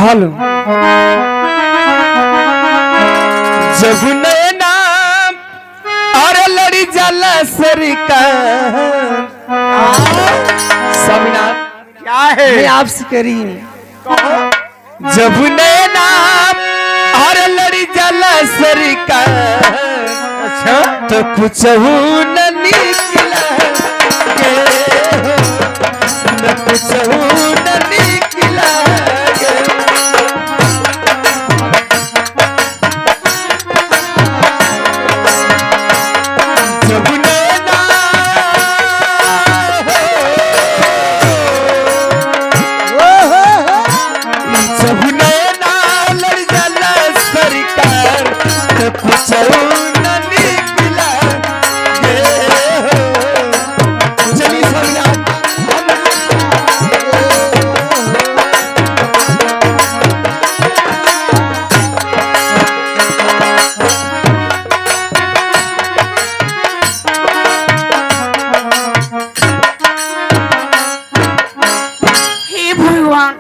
हाल जब नैना और लड़ी जाला सरकार। स्वामीनाथ क्या है? मैं आपसे करी जब नैना और लड़ी जाला सरकार। अच्छा तो कुछ न निकला गे, न कुछ न निकला गे। जब नैना जब नैना लड़ जाला सरकार। तो कुछ न निकला गे। चलिए स्वामीनाथ हे भगवान,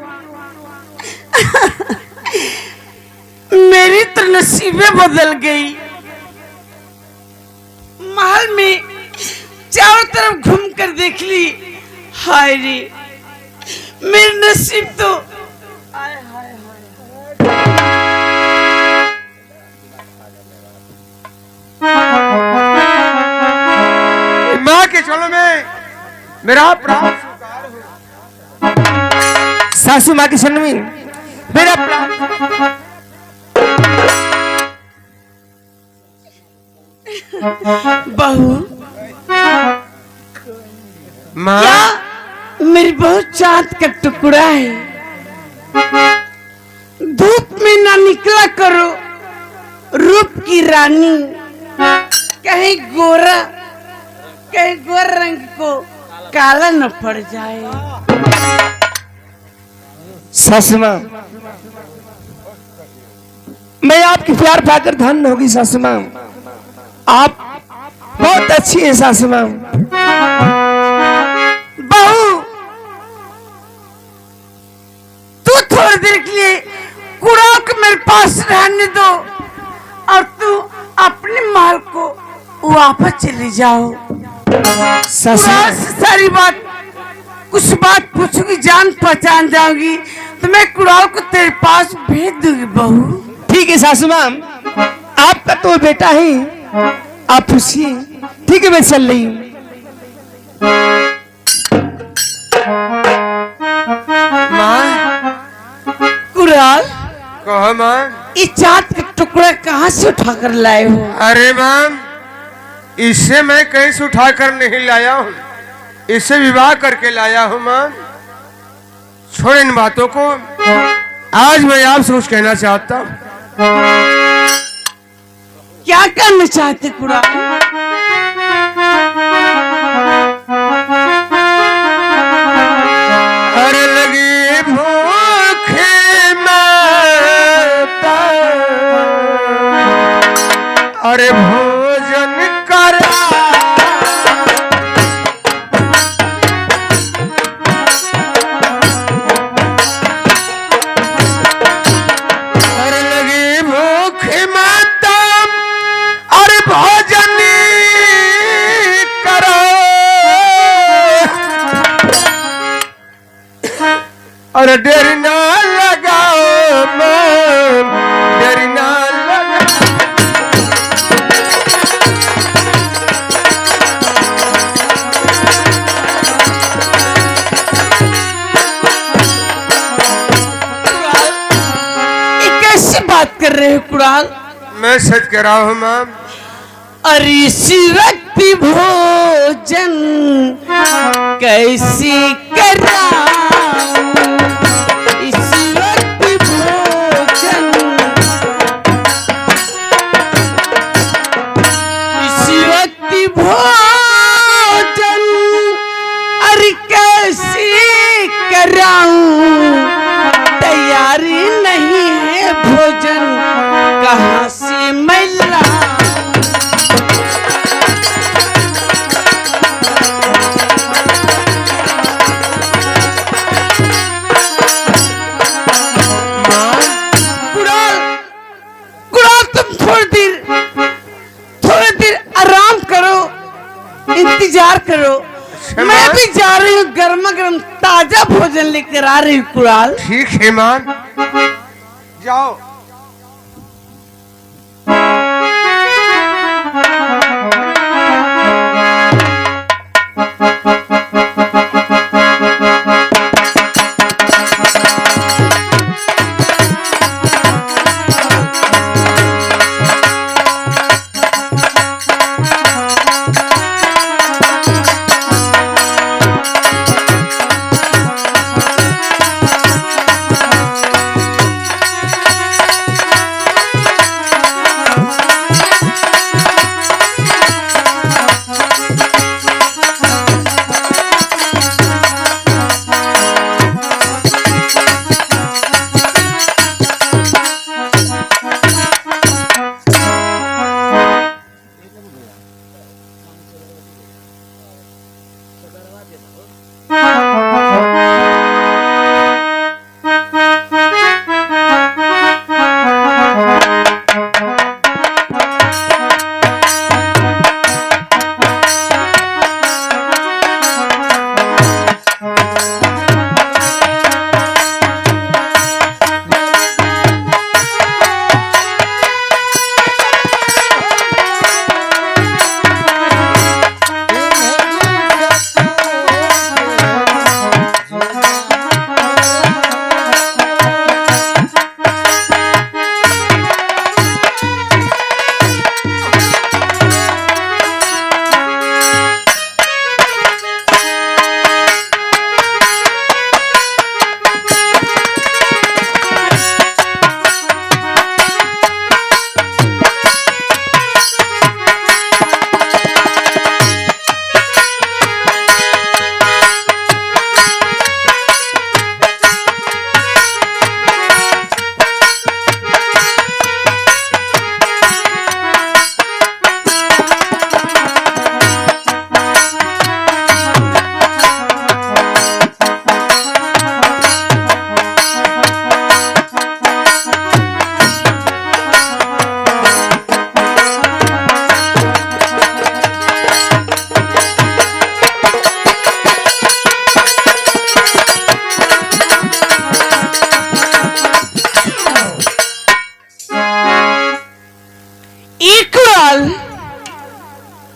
मेरी तो नसीबें बदल गई। महल में चारों तरफ घूम कर देख ली, हाय रे मेरी नसीब तो हाय हाय माँ के चलो में मेरा प्राण स्वीकार हो। सासू माँ की शरण में मेरा प्राण। बहू, माँ क्या मेरी बहू चांद का टुकड़ा है? धूप में ना निकला करो रूप की रानी। कहीं गोरा रंग को काला न पड़ जाए। सासू माँ मैं आपकी प्यार पाकर धन्य होगी। सासू माँ आप बहुत अच्छी है। सासू माँ बहू, तू थोड़ी देर के लिए कूड़ा को मेरे पास रहने दो और तू अपने महल को वापस चली जाओ। सासू कूड़ा से सारी बात कुछ बात पूछूंगी, जान पहचान जाऊंगी तो मैं कुड़ाल को तेरे पास भेज दूंगी। बहू ठीक है। सासू माँ आपका तो बेटा है, आप पूछिए। ठीक है मैं चल रही हूँ। माँ कुड़ाल, कहो माँ। ये चाँद का टुकड़ा कहाँ से उठा कर लाए हो? अरे माँ इसे मैं कहीं से उठा कर नहीं लाया हूँ, इसे विवाह करके लाया हूँ। माँ छोड़ इन बातों को, आज मैं आपसे कुछ कहना चाहता हूँ। क्या करना चाहते कुड़ाल? अरे लगी भूख माता, अरे भोजन करा। अरे लगी भूख माता, अरे भोजन करो। अरे देर ना लगाओ मां, देर ना लगाओ। ये कैसी बात कर रहे हो कुड़ाल? मैं सच कह रहा हूँ मां। अरे इसी वक्त भोजन कैसे कराऊं? इसी वक्त भोजन, इसी वक्त भोजन, अरे कैसे कराऊं? तैयारी नहीं है भोजन कहाँ से मैं लाऊं? अभी जा रही हूँ, गर्मा गर्म ताजा भोजन लेकर आ रही हूँ कुणाल। ठीक है मां, जाओ।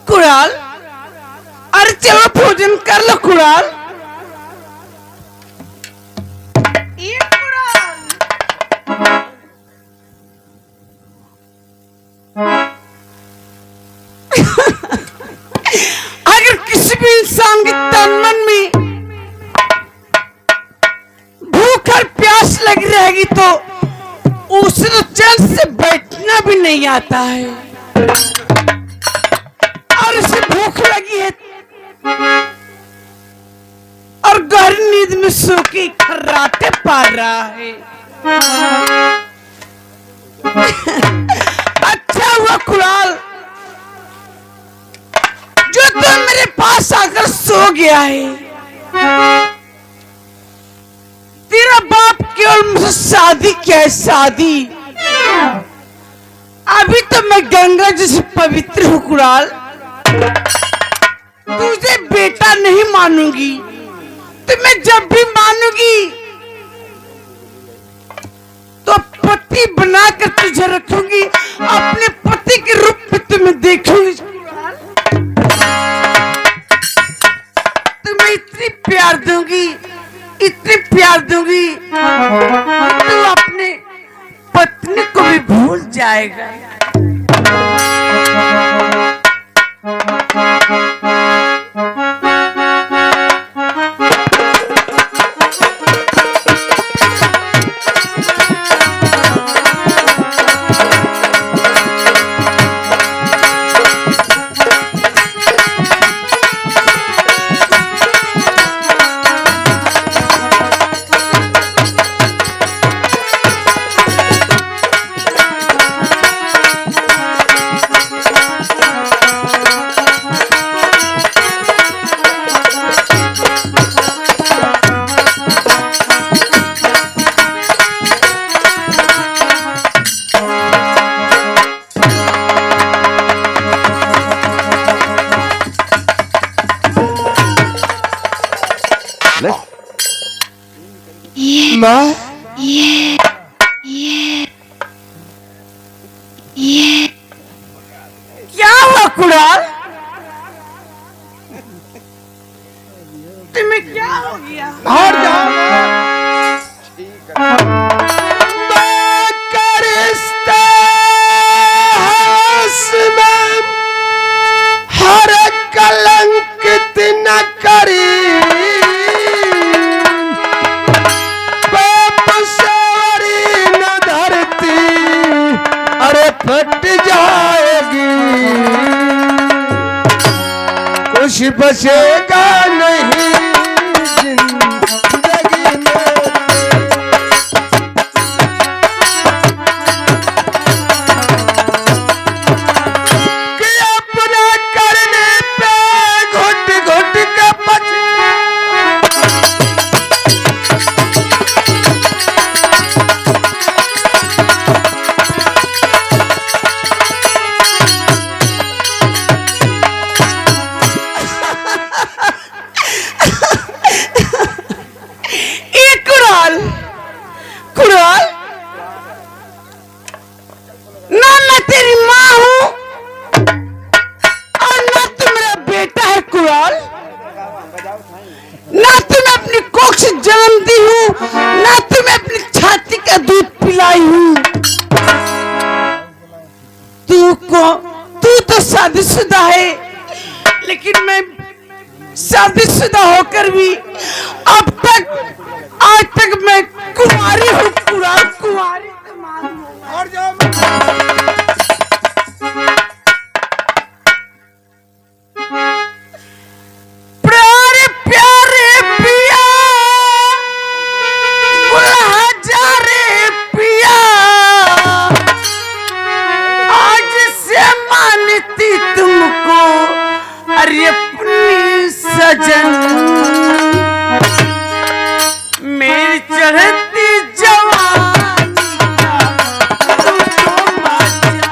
कुणाल, अरे चलो भोजन कर लो कुणाल। ये कुणाल, अगर किसी भी इंसान के तन मन में भूख और प्यास लगी रहेगी तो उसे तो चैन से बैठना भी नहीं आता है, और उसे भूख लगी है और गहरी नींद में सो के खर्राटे पार रहा है। अच्छा हुआ कुणाल जो तू मेरे पास आकर सो गया है। तेरा बाप केवल मुझसे शादी क्या है, शादी। अभी तो मैं गंगा जैसे पवित्र हूँ कुणाल, तुझे बेटा नहीं मानूंगी, तो मैं जब भी मानूंगी तो पति बनाकर तुझे रखूंगी, अपने पति के रूप में तुम्हें देखूंगी। तुम्हें इतनी प्यार दूंगी, इतनी प्यार दूंगी, तू अपने पत्नी को भी भूल जाएगा। माँ क्या हुआ कुणाल? तुम्हें क्या हो गया? और जाओ हर कलंकित न करी बाप सवारी न धरती अरे फट जाएगी कुछ बचेगा नहीं जिंदगी में कि अपना करने पे घुट घुट के बचे कुणाल कुणाल ना मैं तेरी माँ हूँ और ना तू मेरा बेटा है कुणाल। ना तुम्हें अपनी कोख से जन्म दी हूँ ना तुम्हें अपनी छाती का दूध पिलाई हूँ। तू तो शादीशुदा है लेकिन मैं शादीशुदा होकर भी अब तक आज तक मैं कुंवारी हूँ कुणाल कुंवारी। और जाओ प्यारे प्यारे पिया बुला जा रे पिया आज से मानती तुमको अरे अपनी सजन मेरी चढ़ती जवानी का तुमको मजा।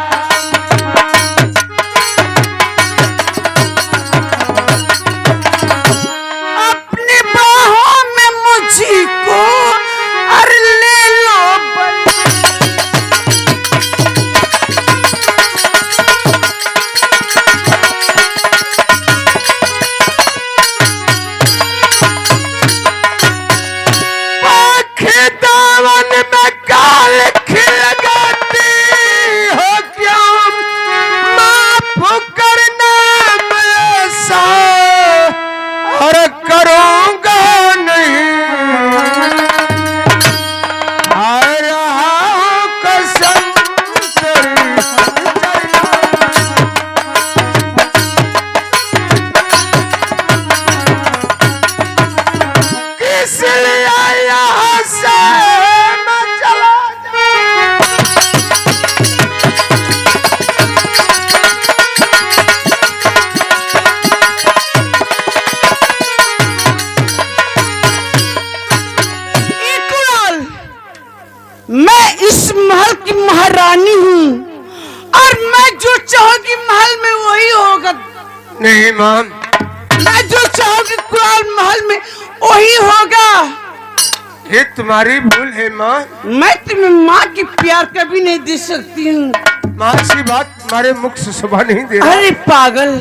अपनी बाहों में मुझको अरे ले लो बल्ले। दामन में काल खिल गाती हो क्यों माफ करना मैं ऐसा और करूंगा नहीं आ रहा हूं कसम तेरी किस लिए यहाँ से मैं चला कुणाल मैं इस महल की महारानी हूँ और मैं जो चाहूंगी महल में वही होगा। नहीं माँ मैं जो चाहूंगी कुणाल महल में वही होगा। ये तुम्हारी भूल है माँ। मैं तुम्हें माँ की प्यार कभी नहीं दे सकती हूँ। माँ की बात तुम्हारे मुख से सुबह नहीं दे रहा। अरे पागल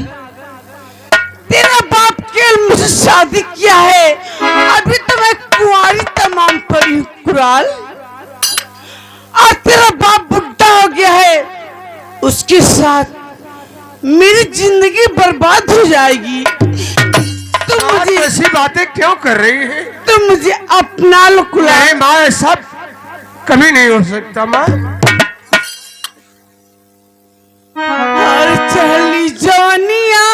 तेरा बाप केवल मुझसे शादी किया है अभी तो मैं कुंवारी तमाम पड़ी हूँ कुणाल। आज तेरा बाप बुढ़ा हो गया है उसके साथ मेरी जिंदगी बर्बाद हो जाएगी। तुम आप मुझे ऐसी बातें क्यों कर रही है? तुम मुझे अपना लो कुणाल। नहीं माँ ऐसा कभी नहीं हो सकता माँ। और चली जवानिया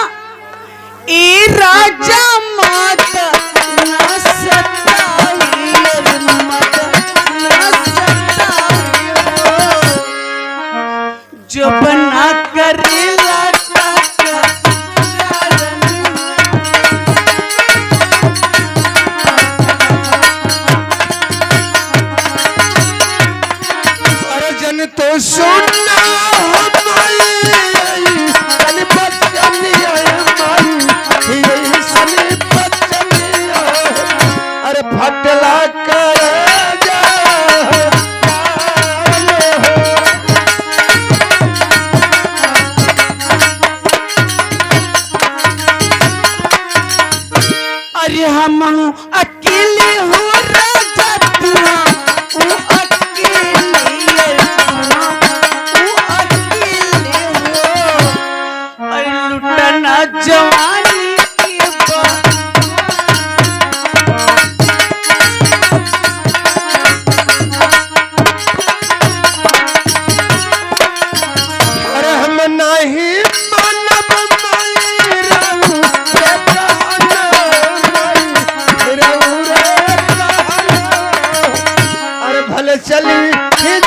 ए राजा माता ना सतावी और माता ना सतावी जो बना करेला अर्जुन तो सुनना अरे फटला कर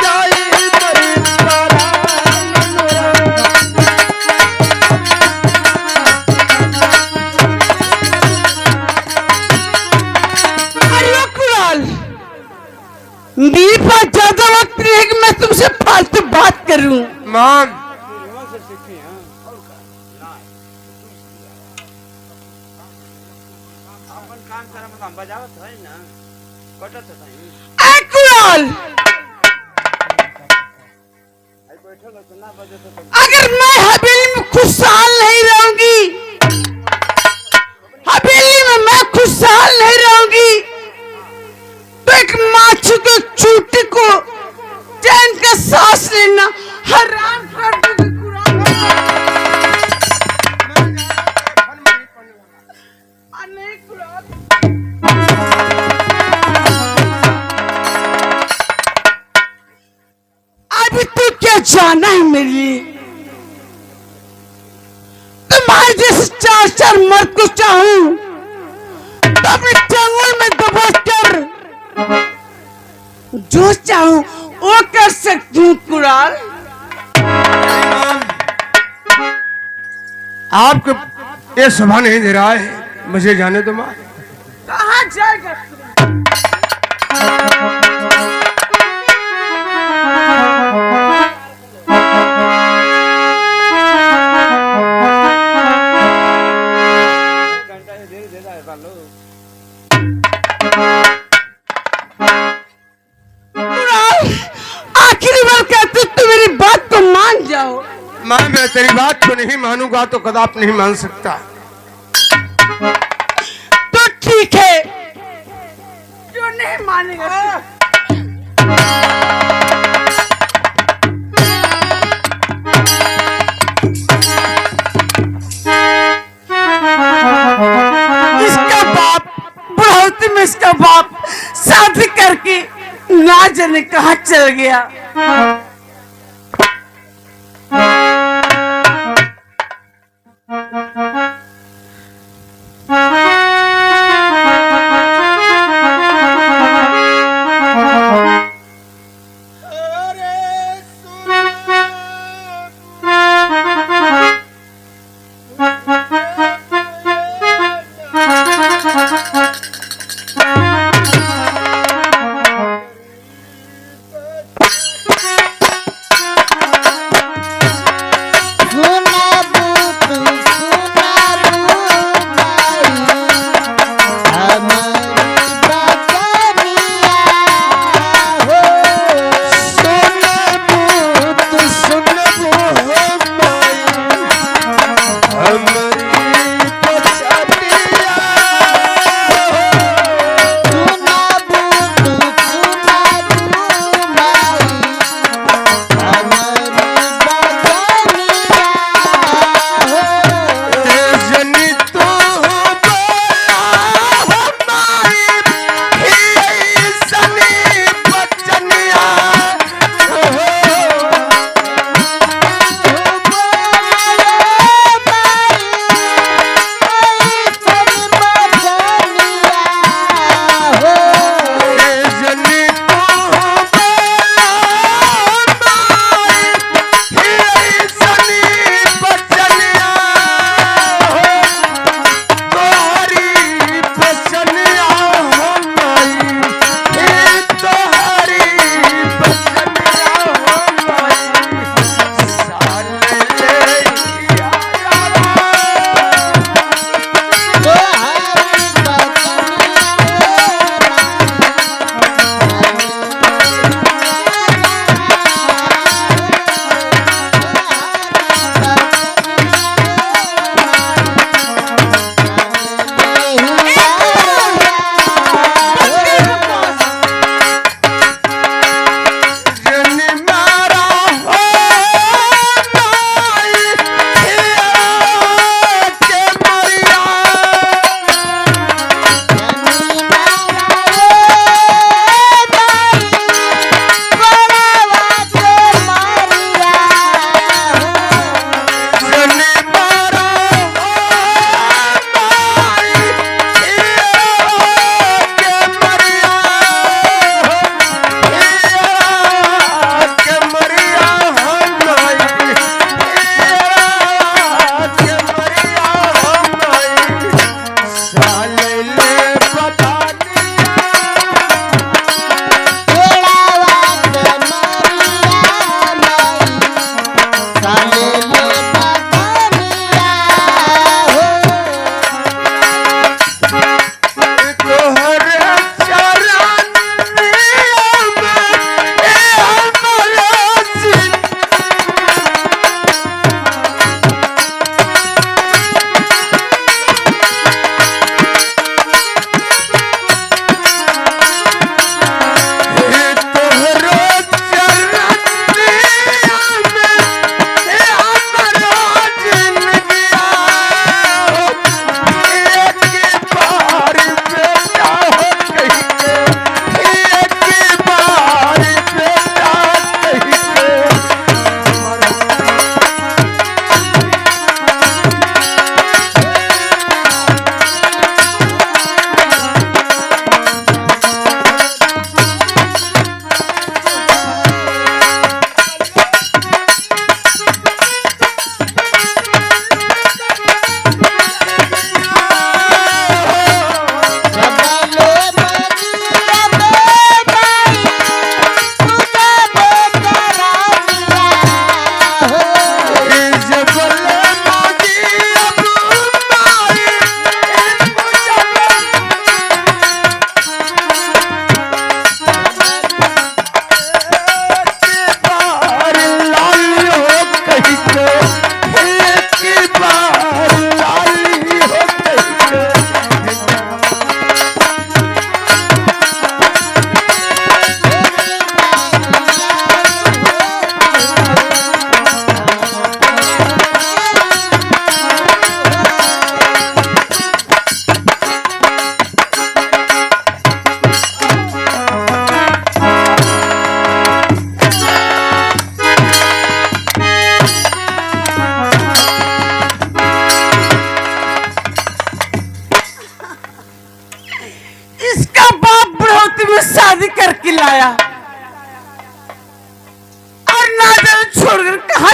जाई मरी तारा अरे कुणाल, मेरे पास ज्यादा वक्त नहीं है कि मैं तुमसे फालतू बात करूं। माम ऐ कुणाल, अगर मैं हवेली में खुशहाल नहीं रहूंगी, हवेली में मैं खुशहाल नहीं रहूंगी, तो एक माछू के चूटी को चैन का सांस लेना हराम कर दूंगी कुणाल। नहीं कुणाल, अभी तू क्या जाना है मेरे लिए? तुम्हारे जैसे चार चार मर्द को चाहूं तो अपने चंगुल में दबोच कर जो चाहूं वो कर सकती हूँ कुणाल। आपको ये शोभा नहीं दे रहा है, मुझे जाने दो माँ। कहाँ जाएगा कुणाल? आखिरी बार कहते तू मेरी बात को मान जाओ। माँ मैं तेरी बात को नहीं मानूंगा तो कदाप नहीं मान सकता। तो ठीक है, जो नहीं मानेगा इसका बाप, बुढ़ौती में इसका बाप शादी करके ना जाने कहाँ चल गया।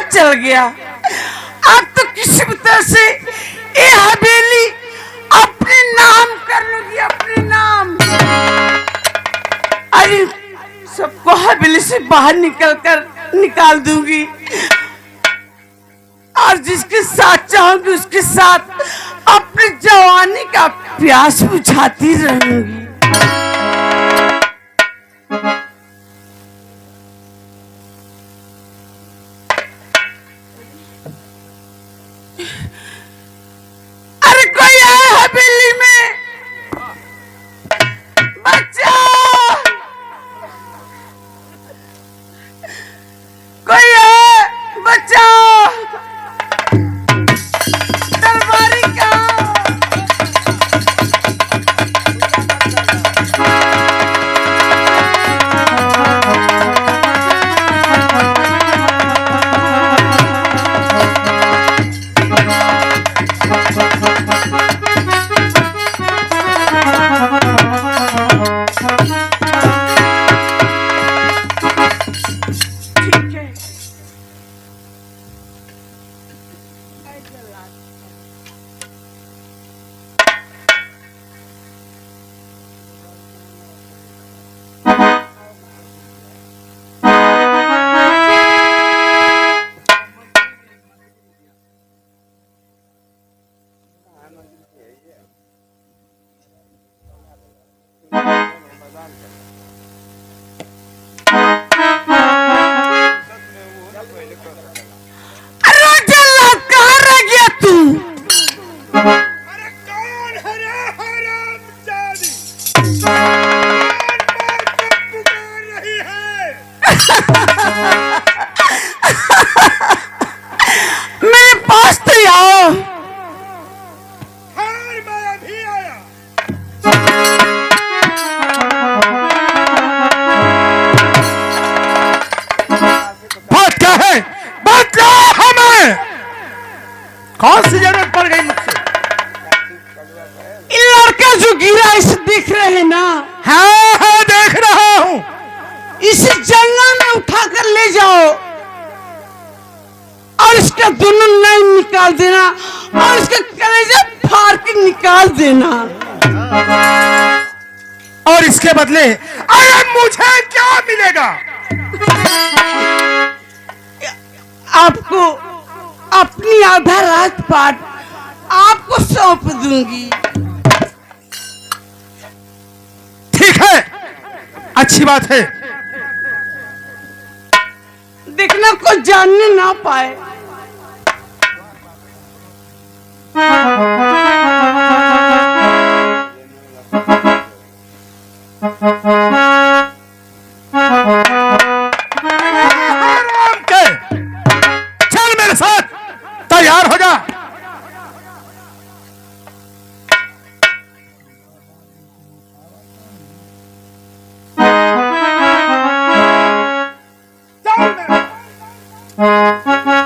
चल गया। अब तो किसी भी तरह से ये हवेली अपने नाम कर लूंगी, अपने नाम। अरे सबको हवेली से बाहर निकाल दूंगी और जिसके साथ चाहूंगी उसके साथ अपनी जवानी का प्यास बुझाती रहूंगी। अरे कोई है हवेली में? बचाओ, कोई है? बचाओ, तलवारी का। ठीक है। अरे जल्लाद कहाँ रह गया तू? अरे कौन है रे हरामजादी? कौन पुकार रही है? मेरे पास तो आओ। हाँ, मैं अभी आया। बात क्या है? बात क्या है हमें? कौन सी जरूरत पड़ गई मुझसे? ये लड़का जो गिरा इसे देख रहे हैं ना? हाँ हाँ, देख रहा हूँ। इसे जंगल में उठाकर ले जाओ और इसका दोनों नाक निकाल देना और इसका कलेजा फाड़ के निकाल देना। और इसके बदले अरे मुझे क्या मिलेगा? आपको अपनी आधा रात पाट आपको सौंप दूंगी। ठीक है, अच्छी बात है। देखना कोई जानने ना पाए। आराम के चल मेरे साथ, तैयार हो जा। चल मेरे साथ।